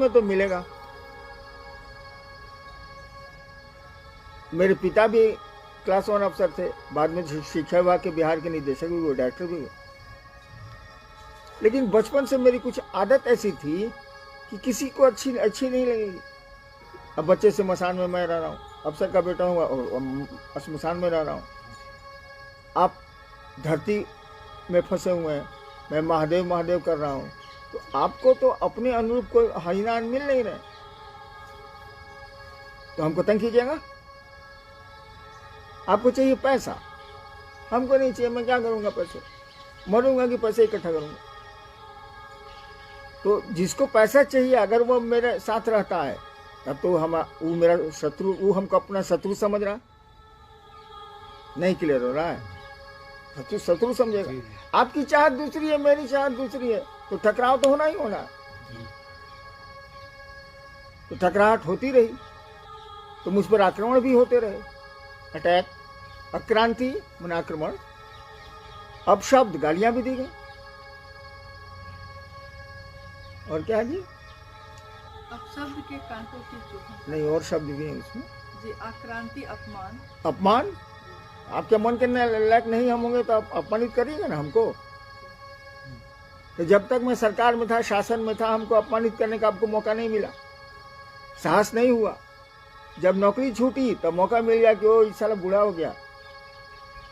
में तो मिलेगा। मेरे पिता भी क्लास 1 अफसर थे, बाद में शिक्षा विभाग के बिहार के निदेशक भी हुए, डायरेक्टर भी हुए। लेकिन बचपन से मेरी कुछ आदत ऐसी थी कि किसी को अच्छी नहीं लगेगी। अब बच्चे से मसान में मैं रह रहा हूँ, अफसर का बेटा हूँ और शमशान में रह रहा हूँ। आप धरती में फंसे हुए हैं, मैं महादेव महादेव कर रहा हूँ, तो आपको तो अपने अनुरूप कोई हरिनाम मिल नहीं रहे, तो हमको तंग कीजिएगा। आपको चाहिए पैसा, हमको नहीं चाहिए। मैं क्या करूँगा पैसे, मरूंगा कि पैसे इकट्ठा करूँगा। तो जिसको पैसा चाहिए अगर वो मेरे साथ रहता है तब तो वो मेरा शत्रु, वो हमको अपना शत्रु समझ रहा नहीं। क्लियर हो रहा है? शत्रु समझेगा। आपकी चाहत दूसरी है, मेरी चाहत दूसरी है, तो टकराव तो होना ही होना। तो टकराहट होती रही तो मुझ पर आक्रमण भी होते रहे। अटैक, आक्रांति मन आक्रमण, अपशब्द, गालियां भी दी गई। और क्या है जी? अपशब्द के कांटों की चुभ नहीं, और शब्द भी हैं उसमें जी। आक्रांति, अपमान। अपमान, आपके मन के लायक नहीं हम होंगे तो आप अपमानित करिएगा ना हमको। तो जब तक मैं सरकार में था, शासन में था, हमको अपमानित करने का आपको मौका नहीं मिला, साहस नहीं हुआ। जब नौकरी छूटी तब मौका मिल गया कि वो साला बूढ़ा हो गया,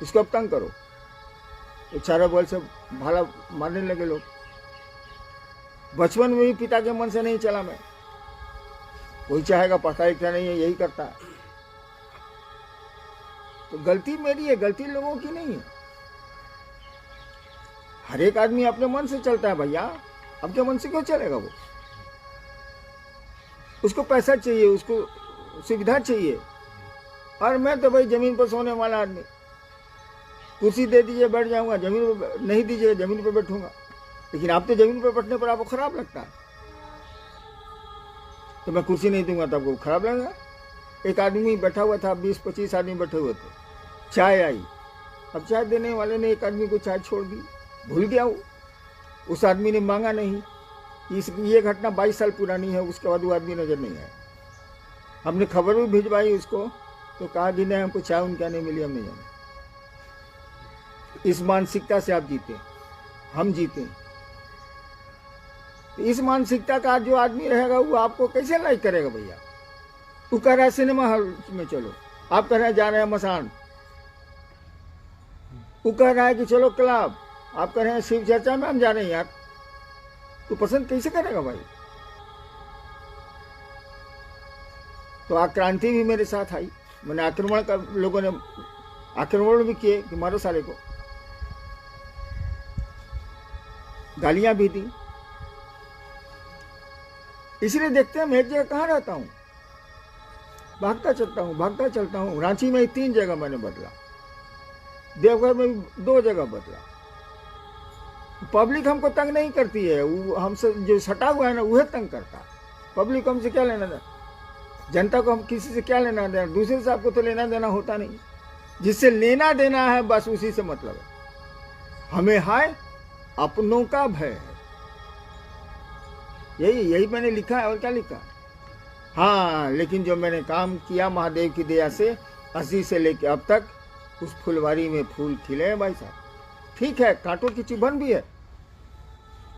इसको अब तंग करो। तो चारों बल से भाला मारने लगे लोग। बचपन में भी पिता के मन से नहीं चला मैं। कोई चाहेगा पढ़ता लिखता नहीं है, यही करता है। तो गलती मेरी है, गलती लोगों की नहीं है। हर एक आदमी अपने मन से चलता है भैया, आपके मन से क्यों चलेगा? वो उसको पैसा चाहिए, उसको सुविधा चाहिए। और मैं तो भाई जमीन पर सोने वाला आदमी, कुर्सी दे दीजिए बैठ जाऊंगा, जमीन पर नहीं दीजिए जमीन पर बैठूंगा। लेकिन आप तो जमीन पर बैठने पर आपको खराब लगता है, तो मैं कुर्सी नहीं दूंगा तो आपको खराब लगेगा। एक आदमी बैठा हुआ था, 20-25 आदमी बैठे हुए थे, चाय आई। अब चाय देने वाले ने एक आदमी को चाय छोड़ दी, भूल गया वो, उस आदमी ने मांगा नहीं। ये घटना 22 साल पुरानी है। उसके बाद वो आदमी नजर नहीं आया। हमने खबर भी भिजवाई उसको, तो कहा कि नहीं हमको चाय उनका नहीं मिली, हम नहीं जाने। इस मानसिकता से आप जीते, हम जीते। तो इस मानसिकता का जो आदमी रहेगा वो आपको कैसे लाइक करेगा भैया? वो कह रहा है सिनेमा हॉल में चलो, आप कह रहे हैं जा रहे हैं मसान। वो कह रहा है कि चलो क्लब, आप कह रहे हैं शिव चर्चा में हम जा रहे हैं। यार तो पसंद कैसे करेगा भाई? तो आक्रांति भी मेरे साथ आई। मैंने आक्रमण का, लोगों ने आक्रमण भी किए कि मारो सारे को, गालियां भी दी। इसलिए देखते हैं मैं एक जगह कहाँ रहता हूँ, भागता चलता हूँ। रांची में 3 जगह मैंने बदला, देवघर में 2 जगह बदला। पब्लिक हमको तंग नहीं करती है, वो हमसे जो सटा हुआ है ना वह तंग करता है। पब्लिक को हमसे क्या लेना देना, जनता को हम किसी से क्या लेना देना? दूसरे से आपको तो लेना देना होता नहीं। जिससे लेना देना है बस उसी से मतलब है। हमें है अपनों का भय है, यही मैंने लिखा है। और क्या लिखा? हाँ, लेकिन जो मैंने काम किया महादेव की दया से 80 से लेकर अब तक, उस फुलवारी में फूल खिले हैं भाई साहब। ठीक है, कांटों की चुभन भी है,